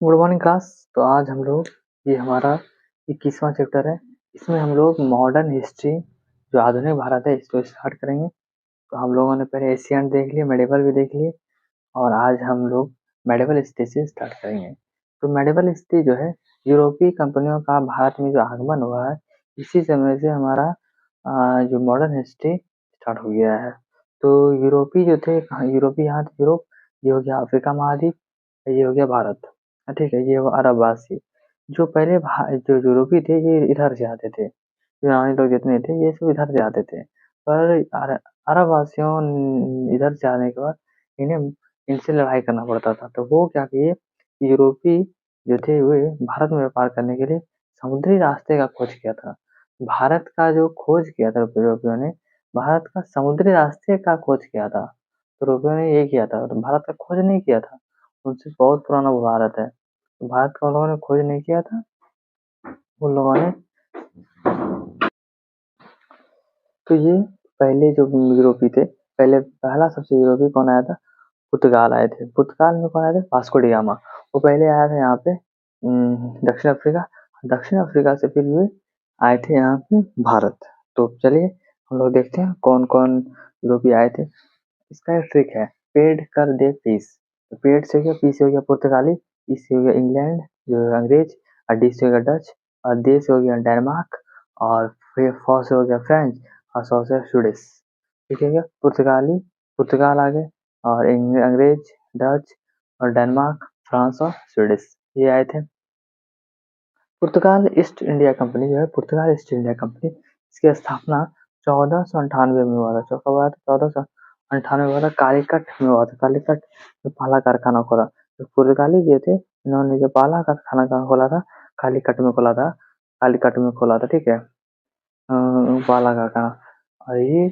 Good morning class. तो आज हम लोग ये हमारा 21वां चैप्टर है। इसमें हम लोग मॉडर्न हिस्ट्री जो आधुनिक भारत है इसको स्टार्ट करेंगे। तो हम लोगों ने पहले एशियन देख लिए, मेडिवल भी देख लिए और आज हम लोग मेडिवल हिस्ट्री से स्टार्ट करेंगे। तो मेडिवल हिस्ट्री जो है यूरोपीय कंपनियों का भारत में जो आगमन हुआ है इसी समय से हमारा जो मॉडर्न हिस्ट्री स्टार्ट हो गया है। तो यूरोपीय जो थे, यूरोपीय यहाँ थे, यूरोप ये हो गया अफ्रीका महाद्वीप, ये हो गया भारत। ठीक है, ये वो अरबवासी जो पहले जो यूरोपी थे ये इधर से आते थे। यूनानी लोग जितने थे ये सब इधर से आते थे, पर अरब वासियों इधर से आने के बाद इन्हें इनसे लड़ाई करना पड़ता था। तो वो क्या किए, यूरोपी जो थे वे भारत में व्यापार करने के लिए समुद्री रास्ते का खोज किया था। भारत का जो खोज किया था यूरोपियों ने, भारत का समुद्री रास्ते का खोज किया था। तो यूरोपियों ने ये किया था, तो भारत का खोज नहीं किया था। उनसे बहुत पुराना वो भारत है। तो भारत का उन लोगों ने खोज नहीं किया था, उन लोगों ने। तो ये पहले जो यूरोपी थे, पहले पहला सबसे यूरोपी कौन आया था? पुर्तगाल आए थे। पुर्तगाल में कौन आए थे? Vasco D gamma. वो पहले आया था यहाँ पे दक्षिण अफ्रीका। दक्षिण अफ्रीका से फिर वे आए थे यहाँ पे भारत। तो चलिए हम लोग देखते हैं कौन कौन यूरोपी आए थे। इसका एक ट्रिक है, पेड कर दे फीस। तो पेड से हो गया, पी से हो गया पुर्तगाली, ई से हो गया इंग्लैंड जो है अंग्रेज, और डी से हो गया डच, और दे से हो गया डेनमार्क, और फिर फॉ से हो गया फ्रेंच, और सौ से स्वीडिश। ठीक है क्या? पुर्तगाली, पुर्तगाल आ गए, और अंग्रेज, डच और डेनमार्क, फ्रांस और स्वीडिश ये आए थे। पुर्तगाल ईस्ट इंडिया कंपनी जो है, पुर्तगाल ईस्ट इंडिया कंपनी, इसकी स्थापना 1498 में हुआ था। कब हुआ था? 1498 हुआ था। कालीकट में हुआ था। कालीकट में पहला कारखाना खोला। तो पुर्तगाली जो थे इन्होंने जो पहला कारखाना कहाँ खोला था? कालीकट में खोला था। कालीकट में खोला था। ठीक है, पहला कारखाना। और ये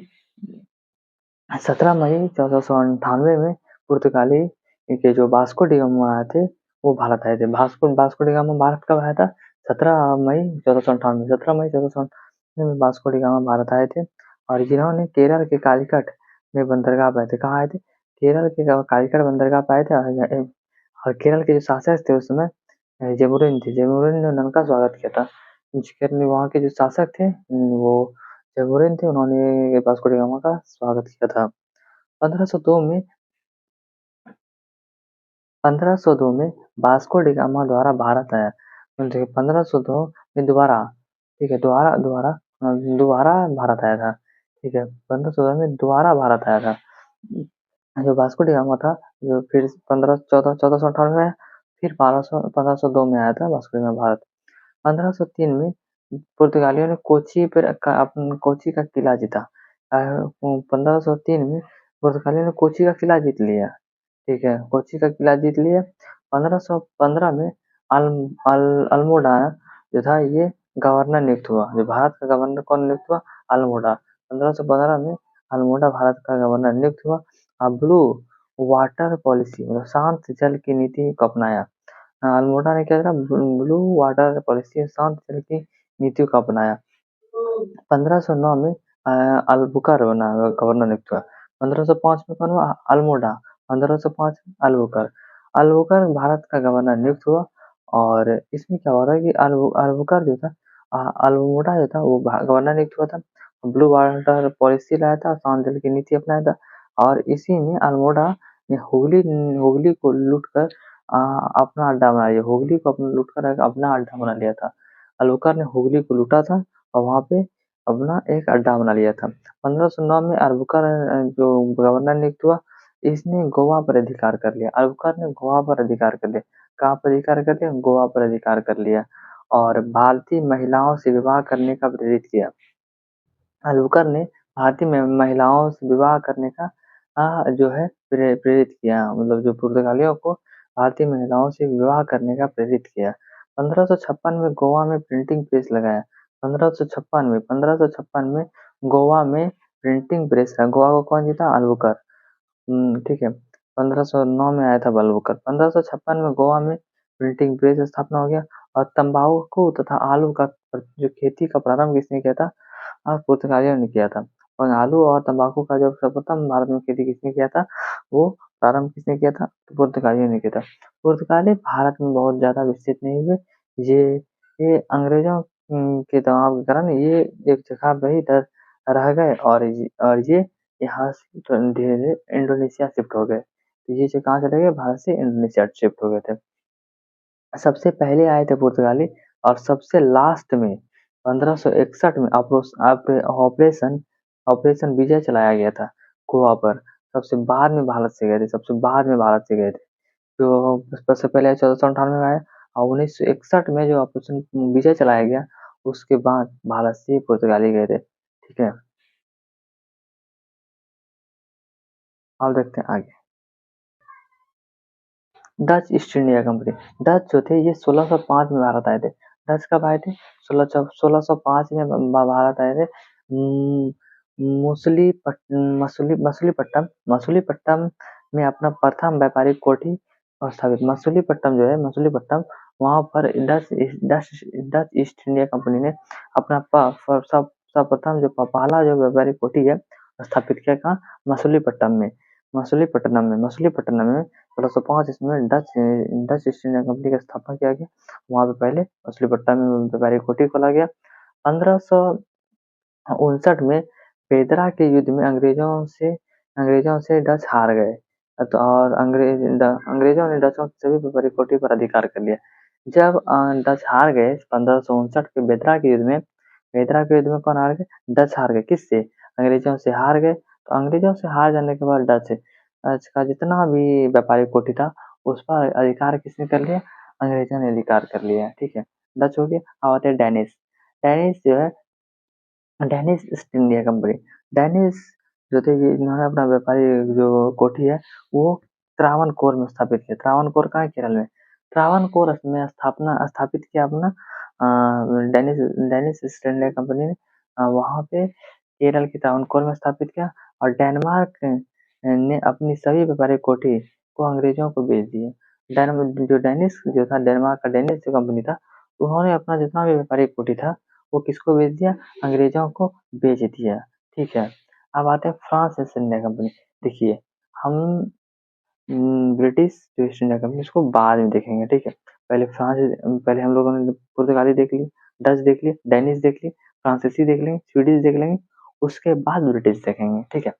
17 मई 1498 में पुर्तगाली के जो वास्को डी गामा आए थे वो भारत आए थे। Vasco Vasco D gamma Bharat कब आया था? 17 मई 1498। 17 मई 1498 में वास्को डी गामा भारत आए थे, और जिन्होंने केरल के कालीकट में बंदरगाह पाए थे। कहाँ आए थे? केरल के कालीकट बंदरगाह पाए थे। और केरल के जो शासक थे उस समय जमुरीन थे। जमुरीन ने उनका स्वागत किया था। वहाँ के जो शासक थे वो जमुरीन थे, उन्होंने वास्को डी गामा का स्वागत किया था। 1502 में 1502 में वास्को डी गामा द्वारा भारत आया। देखिए 1502 में दोबारा, ठीक है, दोबारा दोबारा दोबारा भारत आया था। ठीक है, 1514 में दोबारा भारत आया था। जो वास्को डी गामा था, जो फिर 1498 में आया, फिर 1502 में आया था वास्को डी गामा भारत। 1503 में पुर्तगालियों ने कोची का किला जीता। 1503 में पुर्तगालियों ने कोची का किला जीत लिया। ठीक है, कोची का किला जीत लिया। 1515 में अल अल्मोड़ा जो था ये गवर्नर नियुक्त हुआ। जो भारत का गवर्नर कौन नियुक्त हुआ? अल्मोड़ा। 1515 में अल्मोड़ा भारत का गवर्नर नियुक्त हुआ। ब्लू वाटर पॉलिसी मतलब शांत जल की नीति को अपनाया। अल्मोड़ा ने क्या करा? ब्लू वाटर पॉलिसी, शांत जल की नीतियों को अपनाया। 1509 में अल्बुकर बना गवर्नर नियुक्त हुआ। 1505 में कौन हुआ? अल्मोड़ा। 1505 में अल्बुकर। अल्बुकर भारत का गवर्नर नियुक्त हुआ। और इसमें क्या हो रहा है कि अल्बुकर जो था, अल्मोड़ा जो था वो गवर्नर नियुक्त हुआ था, ब्लू वाटर पॉलिसी लाया था, शांत जल की नीति अपनाया था। और इसी में अल्मोड़ा ने हुगली हुगली को लूट कर अपना अड्डा बना लिया। हुगली को लूट कर अपना अड्डा बना लिया था। अल्बुकर ने हुगली को लूटा था और वहाँ पे अपना एक अड्डा बना लिया था। 1509 में अल्बुकर जो गवर्नर नियुक्त हुआ, इसने गोवा पर अधिकार कर लिया। अल्बुकर ने गोवा पर अधिकार कर लिया। कहाँ पर अधिकार कर लिया? गोवा पर अधिकार कर लिया। और भारतीय महिलाओं से विवाह करने का प्रेरित किया। अल्बुकर ने भारतीय महिलाओं से विवाह करने का जो है प्रेरित किया। मतलब जो पुर्तगालियों को भारतीय महिलाओं से विवाह करने का प्रेरित किया। 1556 में गोवा में प्रिंटिंग प्रेस लगाया। 1556 में गोवा में प्रिंटिंग प्रेस है। गोवा को कौन जीता? अल्बुकर। ठीक है, 1509 में आया था अल्बुकर। 1556 में गोवा में प्रिंटिंग प्रेस स्थापना हो गया। और तंबाकू तथा आलू का जो खेती का प्रारंभ किसने किया था? पुर्तगालियों ने किया था। और आलू और तंबाकू का जो सर्वप्रथम भारत में खेती किसने किया था? वो प्रारंभ किसने किया था? तो पुर्तगालियों ने किया था। पुर्तगाली भारत में बहुत ज़्यादा विकसित नहीं हुए। ये ये अंग्रेज़ों के दबाव के कारण ये एक जगह पे ही रह गए और ये यहाँ से धीरे-धीरे इंडोनेशिया शिफ्ट हो गए। तो ये जो कहाँ चले गए? भारत से इंडोनेशिया शिफ्ट हो गए थे। सबसे पहले आए थे पुर्तगाली और सबसे लास्ट में 1561 में ऑपरेशन ऑपरेशन विजय चलाया गया था गोवा पर। सबसे बाद में भारत से गए थे, सबसे बाद में भारत से गए थे। जो सबसे पहले 1498 में आए और 1961 में जो ऑपरेशन विजय चलाया गया, उसके बाद भारत से पुर्तगाली गए थे। ठीक है, अब देखते हैं आगे। Dutch east India company. Dutch जो थे ये 1605 में भारत आए थे। डच कब आए थे? 1605 में भारत आए थे। मसूलीपट्टम में अपना प्रथम व्यापारिक कोठी स्थापित। मसूलीपट्टम जो है, मसूलीपट्टम वहाँ पर Dutch Dutch east India company ने अपना सर्वप्रथम जो पहला जो व्यापारिक कोठी है स्थापित किया। कहाँ? मसूलीपट्टम में। मसूलीपट्टनम में 1605 इसमें डच ईस्ट इंडिया कंपनी का स्थापना किया गया। वहाँ पे पहले मछलीपट्टम में व्यापारिक कोठी खोला गया। 1559 में पेदरा के युद्ध में अंग्रेजों से डच हार गए। तो और अंग्रेजों ने डचों की सभी व्यापारिक कोठी पर अधिकार कर लिया। जब डच हार गए 1559 के बेदरा के युद्ध में कौन हार गए? डच हार गए। किससे? अंग्रेजों से हार गए। तो अंग्रेजों से हार जाने के बाद डच डच का जितना भी व्यापारिक कोठी था उस पर अधिकार किसने कर लिया? अंग्रेजों ने अधिकार कर लिया। ठीक है, डच हो गया। अब आते हैं डेनिश। डेनिश जो है, Danish east India company. Danish जो थे ये इन्होंने अपना व्यापारी जो कोठी है वो त्रावणकोर में स्थापित किया। त्रावणकोर कहाँ है? केरल में। त्रावणकोर में स्थापित किया अपना Danish Danish east India company ने वहाँ पे केरल के त्रावणकोर में स्थापित किया। और डेनमार्क ने अपनी सभी व्यापारिक कोठी को अंग्रेजों को बेच दिए। जो डेनिश जो था, डेनमार्क का डेनिश जो कंपनी था, उन्होंने अपना जितना भी व्यापारिक कोठी था वो किसको बेच दिया? अंग्रेजों को बेच दिया। ठीक है, अब आते हैं फ्रांस ईस्ट इंडिया कंपनी। देखिए, हम ब्रिटिश जो ईस्ट इंडिया कंपनी उसको बाद में देखेंगे। ठीक है, पहले हम लोगों ने पुर्तगाली देख ली, डच देख ली, डेनिश देख ली, फ्रांसीसी देख लेंगे, स्वीडिश देख लेंगे, उसके बाद ब्रिटिश देखेंगे। ठीक है,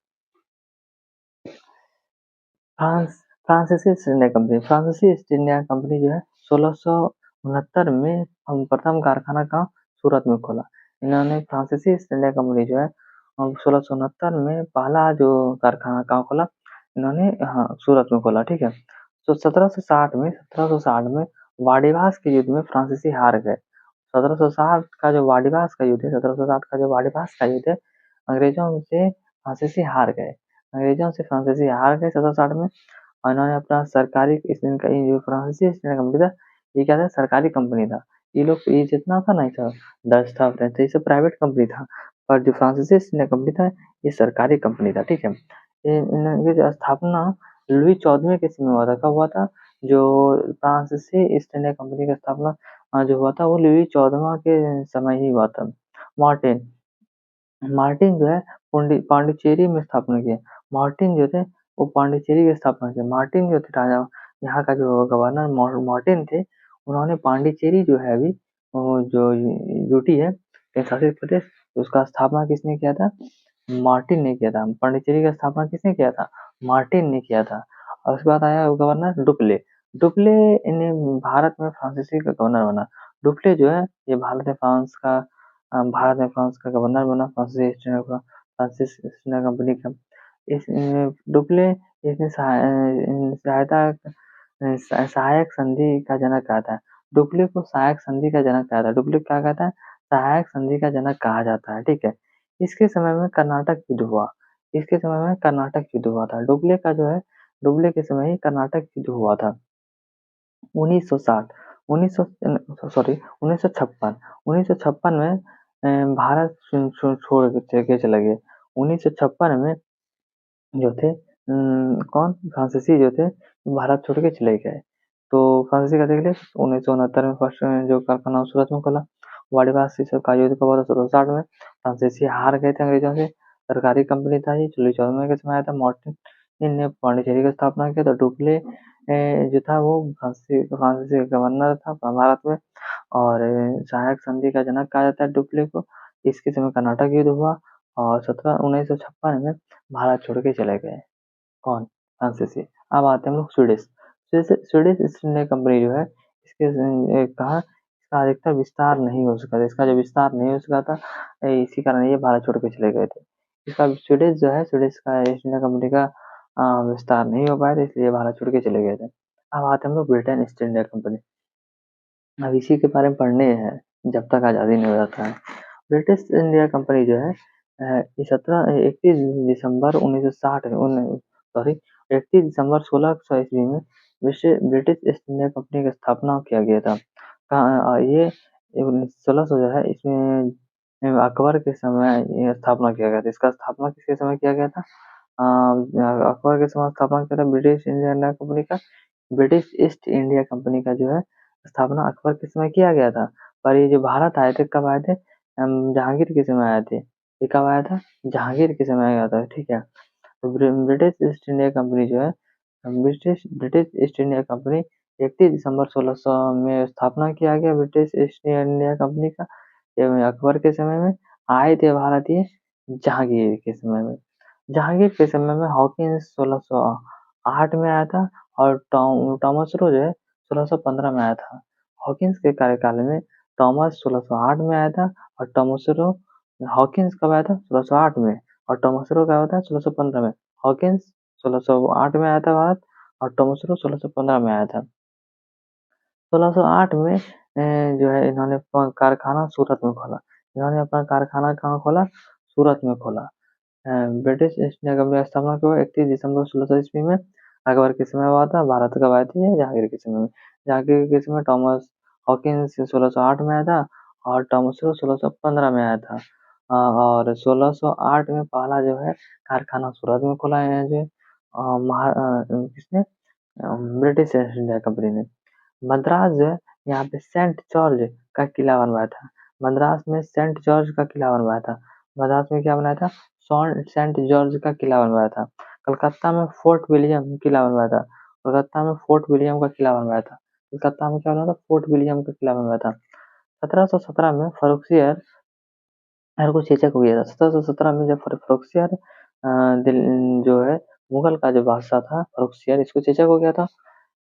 फ्रांस फ्रांसीसी ईस्ट इंडिया कंपनी जो है 1669 में प्रथम कारखाना का सूरत में खोला। इन्होंने फ्रांसीसी ईस्ट इंडिया कंपनी जो है 1669 में पहला जो कारखाना कहाँ खोला? इन्होंने हाँ सूरत में खोला। ठीक है, तो 1760 में वाडिवास के युद्ध में फ्रांसीसी हार गए। 1760 का जो वाडिवास का युद्ध है, 1760 का जो वाडिवास का युद्ध है, अंग्रेजों से फ्रांसीसी हार गए। अंग्रेजों से फ्रांसीसी हार गए 1760 में। और इन्होंने अपना सरकारी इनका ये जो फ्रांसीसी ईस्ट इंडिया कंपनी था, ये क्या था? सरकारी कंपनी था। ये जितना था नहीं था, डच था, फ्रेंच था, ये सब प्राइवेट कंपनी था। पर जो फ्रांसीसी ईस्ट इंडिया कंपनी था, ये सरकारी कंपनी था। ठीक है, इनकी जो स्थापना लुई 14वें के समय हुआ था। कब हुआ था? जो फ्रांसीसी ईस्ट इंडिया कंपनी का स्थापना जो हुआ था वो लुई 14वां के समय ही हुआ था। मार्टिन मार्टिन जो है पांडिचेरी में स्थापना किया। मार्टिन जो थे वो पांडिचेरी की स्थापना किया। मार्टिन जो थे राजा, यहाँ का जो गवर्नर मार्टिन थे, उन्होंने पांडिचेरी जो है अभी वो जो यूटी है केंद्र शासित प्रदेश, उसका स्थापना किसने किया था? मार्टिन ने किया था। पांडिचेरी का स्थापना किसने किया था? मार्टिन ने किया था। और उसके बाद आया गवर्नर डुप्ले। डुप्ले ने भारत में फ्रांसीसी का गवर्नर बना। डुप्ले जो है ये भारत में फ्रांस का गवर्नर बना फ्रांसिस ईस्ट इंडिया कंपनी का। इस डुप्ले इसने सहायक संधि का जनक कहा था। डुप्ले को सहायक संधि का जनक कहा था। डुप्ले क्या कहता है? सहायक संधि का जनक कहा जाता है। ठीक है, इसके समय में कर्नाटक युद्ध हुआ। इसके समय में कर्नाटक युद्ध हुआ था। डुप्ले के समय ही कर्नाटक युद्ध हुआ था। 1960 1956 में भारत छोड़ के चले गए। 1956 में जो थे कौन? फ्रांसीसी जो थे भारत छोड़ के चले गए। तो फ्रांसीसी का देख लिया। 1969 में फर्स्ट जो कारखाना सूरत में खोला। वाड़ीवासी सब का युद्ध कब हुआ था? 1760 में। फ्रांसीसी हार गए थे अंग्रेजों से। सरकारी कंपनी था ये। 14 के समय आया था। इनने पांडिचेरी की स्थापना किया। तो डुप्ले जो था वो फ्रांसीसी गवर्नर था भारत में और सहायक संधि का जनक कहा जाता है डुप्ले को। इसके समय कर्नाटक युद्ध हुआ और 1956 में भारत छोड़ के चले गए। कौन? फ्रांसीसी। अब आते हैं हम लोग Swedish. Swedish east India company जो है इसके कहा इसका अधिकतर विस्तार नहीं हो सका था। इसका जो विस्तार नहीं हो सका था इसी कारण ये भारत छोड़ के चले गए थे। इसका स्वीडिश जो है स्वीडिश का ईस्ट इंडिया कंपनी का विस्तार नहीं हो पाया था इसलिए भारत छोड़ के चले गए थे। अब आते हैं हम लोग ब्रिटेन ईस्ट इंडिया कंपनी। अब इसी के बारे में पढ़ने हैं जब तक आज़ादी नहीं हो जाता है। ब्रिटिश इंडिया कंपनी जो है ये 31 दिसंबर 1960 सॉरी 31 दिसंबर 1600 ईस्वी में ब्रिटिश ईस्ट इंडिया कंपनी की स्थापना किया गया था। ये 1600 जो है इसमें अकबर के समय ये स्थापना किया गया था। इसका स्थापना किसके समय किया गया था? अकबर के समय स्थापना किया था ब्रिटिश इंडिया कंपनी का। ब्रिटिश ईस्ट इंडिया कंपनी का जो है स्थापना अकबर के समय किया गया था। पर ये जो भारत आए थे कब आए थे? जहांगीर के समय आए थे। ये कब आया था? जहांगीर के समय आया था। ठीक है। तो ब्रिटिश ईस्ट इंडिया कंपनी जो है ब्रिटिश ईस्ट इंडिया कंपनी 31 दिसंबर 1600 में स्थापना किया गया ब्रिटिश ईस्ट इंडिया कंपनी का। ये अकबर के समय में आए थे भारत ये जहांगीर के समय में। जहांगीर के समय में हॉकिंस 1608 में आया था और टॉमस रो जो है 1615 में आया था। हॉकिंस के कार्यकाल में टॉमस 1608 में आया था और टॉमस रो हॉकिंस कब आया था? 1608 में और टॉमस रो कब आया था? 1615 में। हॉकिंस 1608 में आया था भारत और टॉमस रो 1615 में आया था। 1608 में जो है इन्होंने कारखाना सूरत में खोला। इन्होंने अपना कारखाना कहाँ खोला? सूरत में खोला। ब्रिटिश ईस्ट इंडिया कंपनी की स्थापना कब हुआ? 31 दिसंबर 1600 ईस्वी में। अकबर के समय हुआ था। भारत कब आए थे? जहांगीर के समय में। जहांगीर के समय टॉमस हॉकिंस 1608 में आया था और टॉमस रो 1615 में आया था। और 1608 में पहला जो है कारखाना सूरत में खोला है जो किसने? ब्रिटिश ईस्ट इंडिया कंपनी ने। मद्रास जो है यहाँ पे सेंट जॉर्ज का किला बनवाया था। मद्रास में सेंट जॉर्ज का किला बनवाया था। मद्रास में क्या बनाया था? सेंट जॉर्ज का किला बनवाया था। कलकत्ता में फोर्ट विलियम किला बनवाया था। कलकत्ता में फोर्ट विलियम का किला बनवाया था। कलकत्ता में क्या बनवाया था? फोर्ट विलियम का किला बनवाया था। 1717 में फर्रुखसियर को चेचक हो गया था। 1717 में जब फर्रुखसियर जो है मुगल का जो बादशाह था फर्रुखसियर इसको चेचक हो गया था।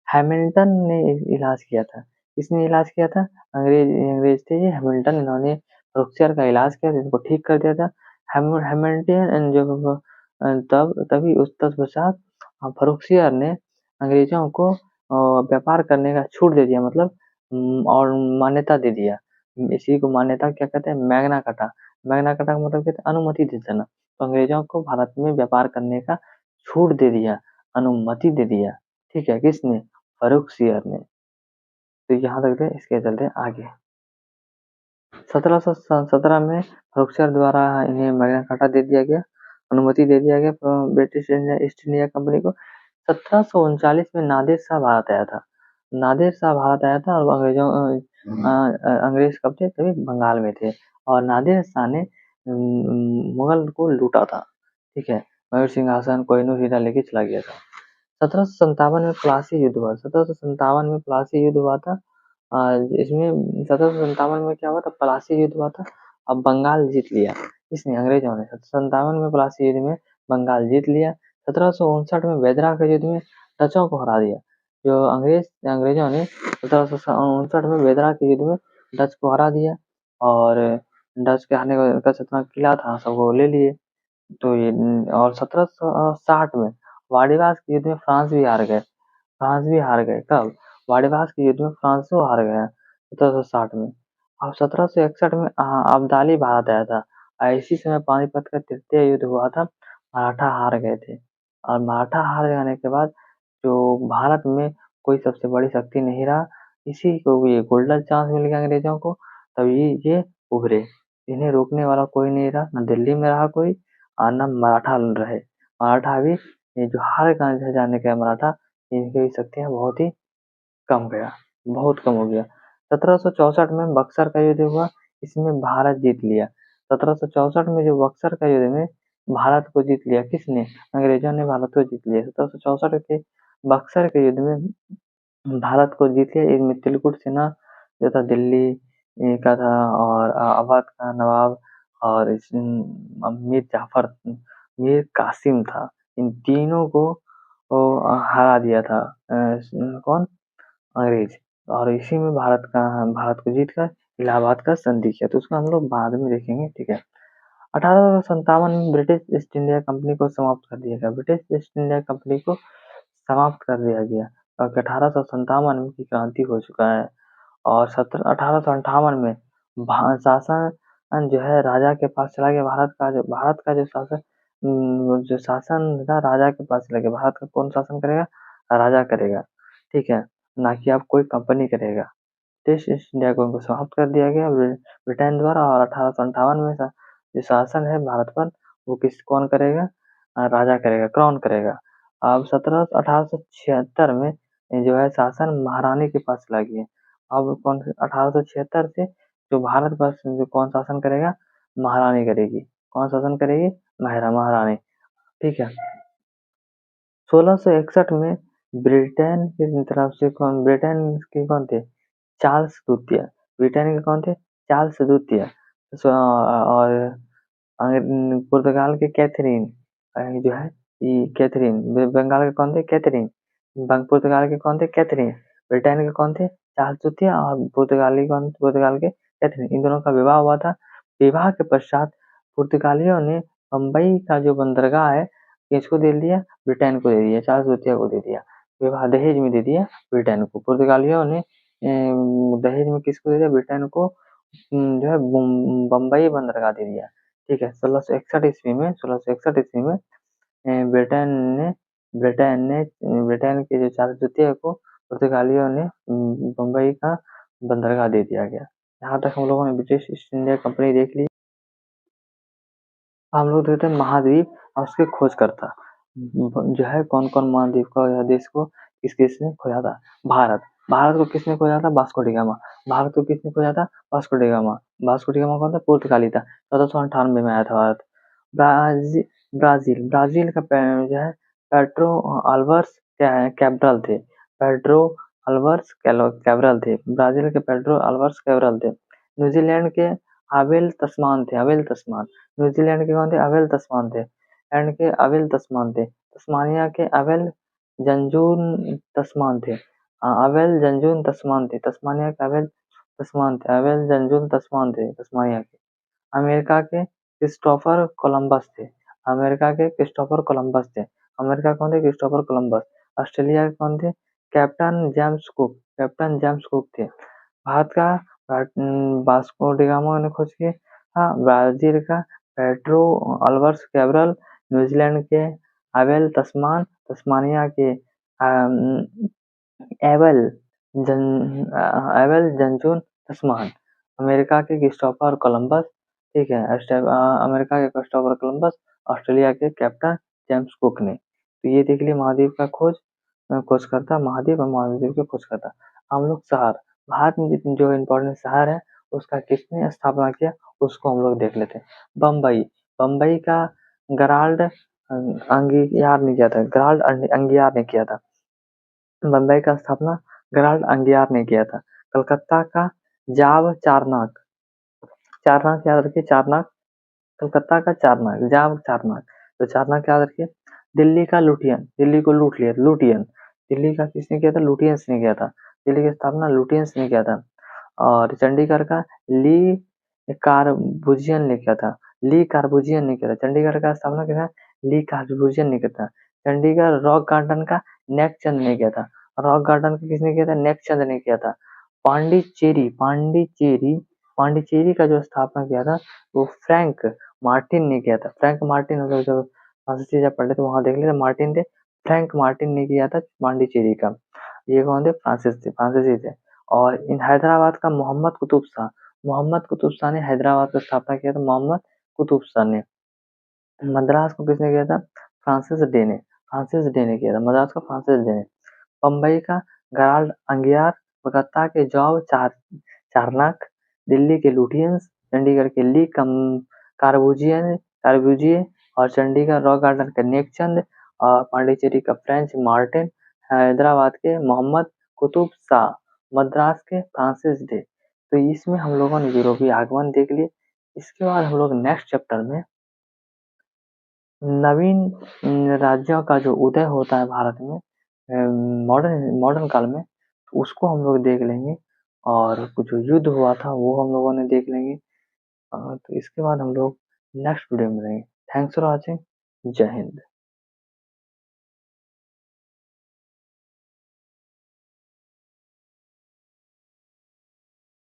हैमिल्टन ने इलाज किया था। किसने इलाज किया था? अंग्रेज थे ये हैमिल्टन। इन्होंने फर्रुखसियर का इलाज किया, इनको ठीक कर दिया था। हैमिल्टन जो तभी उस तत्पश्चात फर्रुखसियर ने अंग्रेजों को व्यापार करने का छूट दे दिया मतलब और मान्यता दे दिया। इसी को मान्यता क्या कहते हैं? Magna carta. मैग्ना कार्टा का मतलब कहते हैं अनुमति दे देना। तो अंग्रेजों को भारत में व्यापार करने का छूट दे दिया, अनुमति दे दिया। ठीक है, किसने? फर्रुखसियर ने। तो यहाँ तक थे, इसके चलते आगे 1717 में फर्रुखसियर द्वारा इन्हें मैग्ना कार्टा दे दिया गया, अनुमति दे दिया गया ब्रिटिश ईस्ट इंडिया कंपनी को। 1739 में नादिर शाह भारत आया था। नादिर शाह भारत आया था और अंग्रेज कब थे? तभी बंगाल में थे और नादिर शाह ने मुगल को लूटा था। ठीक है, मयूर सिंहासन कोहिनूर हीरा लेके चला गया था। 1757 में प्लासी युद्ध हुआ। 1757 में प्लासी युद्ध हुआ था। इसमें 1757 में क्या हुआ था? प्लासी युद्ध हुआ था। अब बंगाल जीत लिया इसने, अंग्रेजों ने 1757 में प्लासी युद्ध में बंगाल जीत लिया। 1759 में बेदरा के युद्ध में डचों को हरा दिया। जो अंग्रेजों ने 1759 में बेदरा के युद्ध में डच को हरा दिया और डच के हारने का जितना किला था सबको ले लिए। तो ये और 1760 में वाडिवास के युद्ध में फ्रांस भी हार गए। फ्रांस भी हार गए कब? वाडिवास के युद्ध में फ्रांस को हार गया 1760 में। अब 1761 में अब्दाली भारत आया था। इसी समय पानीपत का तृतीय युद्ध हुआ था। मराठा हार गए थे और मराठा हार जाने के बाद जो भारत में कोई सबसे बड़ी शक्ति नहीं रहा, इसी को ये गोल्डन चांस मिल गया अंग्रेजों को, तभी ये उभरे। इन्हें रोकने वाला कोई नहीं रहा, न दिल्ली में रहा कोई और न मराठा रहे। मराठा भी ये जो हार जाने का मराठा, इनकी शक्तियाँ बहुत ही कम गया, बहुत कम हो गया। 1764 में बक्सर का युद्ध हुआ, इसमें भारत जीत लिया। 1764 में जो बक्सर का युद्ध में भारत को जीत लिया। किसने? अंग्रेजों ने भारत को जीत लिया। 1764 के बक्सर के युद्ध में भारत को जीत लिया। इनमें तिलकुट सेना जो था दिल्ली का था, और अवध का नवाब, और मीर जाफर, मीर कासिम था। इन तीनों को हरा दिया था। कौन? अंग्रेज। और इसी में भारत को जीतकर इलाहाबाद का संधि किया। तो उसको हम लोग बाद में देखेंगे, ठीक है। 1857 में ब्रिटिश ईस्ट इंडिया कंपनी को समाप्त कर दिया गया। ब्रिटिश ईस्ट इंडिया कंपनी को समाप्त कर दिया गया, क्योंकि 1857 की क्रांति हो चुका है। और 1858 में शासन जो है राजा के पास चला गया। भारत का जो शासन था राजा के पास चला गया। भारत का कौन शासन करेगा? राजा करेगा, ठीक है, ना कि आप कोई कंपनी करेगा। ब्रिटिश ईस्ट इंडिया को उनको समाप्त कर दिया गया ब्रिटेन द्वारा। और 1858 में जो शासन है भारत पर, वो कौन करेगा? राजा करेगा, क्राउन करेगा। अब 1876 में जो है शासन महारानी के पास चला गया। अब 1876 से जो भारत पर जो कौन शासन करेगा? महारानी करेगी। कौन शासन करेगी? महारानी, ठीक है। 1661 में ब्रिटेन की तरफ से ब्रिटेन के कौन थे? चार्ल्स द्वितीय। ब्रिटेन के कौन थे? चार्ल्स द्वितीय। और पुर्तगाल के कैथरीन, जो है ये कैथरीन। बंगाल के कौन थे? कैथरीन। पुर्तगाल के कौन थे? कैथरीन। ब्रिटेन के कौन थे? चार्ल्स द्वितीय। और पुर्तगाल के कैथरीन। इन दोनों का विवाह हुआ था। विवाह के पश्चात पुर्तगालियों ने बम्बई का जो बंदरगाह है किसको दे दिया? ब्रिटेन को दे दिया, चार्ल्स द्वितीय को दे दिया। विवाह दहेज में दे दिया ब्रिटेन को। पुर्तगालियों ने दहेज में किसको दे दिया? ब्रिटेन को। जो है बम्बई बंदरगाह दे दिया, ठीक है। 1661 ईस्वी में ब्रिटेन ने ब्रिटेन के जो चार्ल्स द्वितीय को पुर्तगालियों ने बम्बई का बंदरगाह दे दिया गया। यहाँ तक हम लोगों ने ब्रिटिश ईस्ट इंडिया कंपनी देख ली। हम लोग देखते हैं महाद्वीप और उसके खोजकर्ता। जो है कौन कौन महाद्वीप का या देश को किसने खोजा था? भारत। भारत को किसने खोजा था? Vasco D gamma. भारत को किसने खोजा था? Vasco D gamma. Vasco D gamma कौन था? पुर्तगाली था। 1498 में आया था भारत। ब्राजील ब्राजील ब्राजील का जो है पेट्रो अल्वर्स कैब्रल थे। पेड्रो अल्वर्स कैब्रल थे। ब्राजील के पेड्रो अल्वर्स कैब्रल थे। न्यूजीलैंड के अबेल तस्मान थे। अबेल तस्मान। न्यूजीलैंड के कौन थे? अबेल तस्मान थे। लैंड के अबेल तस्मान थे। तस्मानिया के अबेल जंजून तस्मान थे। अबेल जंजून तस्मान थे। तस्मानिया के अबेल तस्मान थे। अबेल जंजून तस्मान थे तस्मानिया के। अमेरिका के क्रिस्टोफर कोलंबस थे। अमेरिका के क्रिस्टोफर कोलंबस थे। अमेरिका कौन थे? Christopher Columbus. ऑस्ट्रेलिया के कौन थे? Captain James cook. Captain James cook थे। भारत का वास्को डी गामा ने खोज किया। हाँ, ब्राजील का पेड्रो अल्वर्स कैब्रल। न्यूजीलैंड के अबेल तस्मान। तस्मानिया के एबल एबल जंजून तस्मान। अमेरिका के क्रिस्टोफर कोलंबस, ठीक है। अमेरिका के क्रिस्टोफर कोलंबस। ऑस्ट्रेलिया के कैप्टन जेम्स कुक ने। तो ये देख लिए महाद्वीप का खोजकर्ता, महाद्वीप और महाद्वीप के खोजकर्ता। हम लोग शहर, भारत में जितने जो इम्पोर्टेंट शहर है उसका किसने स्थापना किया उसको हम लोग देख लेते हैं। बम्बई। बम्बई का गराल्ड अंगियार ने किया था। गराल्ड अंगियार ने किया था। बम्बई का स्थापना गराल्ड अंगियार ने किया था। कलकत्ता का जाव चारनाक। चारनाक याद रखिए, चारनाक। कलकत्ता का चारनाक, जाव चारनाक। तो चारनाक याद रखिए। दिल्ली का लुटियन। दिल्ली को लूट लिया, लुटियन। दिल्ली का किसने किया था? लुटियंस ने किया था। दिल्ली की स्थापना लुटियंस ने किया था। और चंडीगढ़ का ली कार्बुजियन ने किया था। ली कार्बुजियन ने किया था। चंडीगढ़ का स्थापना किया था? ली कार्बुजियन ने किया था। चंडीगढ़ रॉक गार्डन का नेकचंद ने किया था। रॉक गार्डन का किसने किया था? नेकचंद ने किया था। पांडिचेरी का जो स्थापना किया था वो फ्रैंक मार्टिन ने किया था। फ्रैंक मार्टिन, मतलब जब फ्रांसीसी जब पढ़े तो वहां देख लिया मार्टिन थे। फ्रैंक मार्टिन ने किया था पांडिचेरी का। ये कौन थे? फ्रांसीसी थे। और इन हैदराबाद का मोहम्मद कुतुब शाह ने हैदराबाद का स्थापना किया था। मोहम्मद कुतुब शाह ने। मद्रास को किसने किया था? फ्रांसिस डे ने किया था। मद्रास का फ्रांसिस डे ने। बम्बई का गराल्ड अंगियार। कलकत्ता के चारनाक। दिल्ली के लुटियंस। चंडीगढ़ के ली कार्बुजिए। और चंडीगढ़ रॉक गार्डन का नेकचंद और पांडिचेरी का फ्रेंच मार्टिन, हैदराबाद के मोहम्मद कुतुब शाह, मद्रास के फ्रांसिस डे। तो इसमें हम लोगों ने यूरोपीय आगमन देख लिए। इसके बाद हम लोग नेक्स्ट चैप्टर में नवीन राज्यों का जो उदय होता है भारत में मॉडर्न मॉडर्न काल में, तो उसको हम लोग देख लेंगे और कुछ जो युद्ध हुआ था वो हम लोगों ने देख लेंगे। तो इसके बाद हम लोग नेक्स्ट वीडियो में मिलेंगे। Thanks for watching. जय हिंद।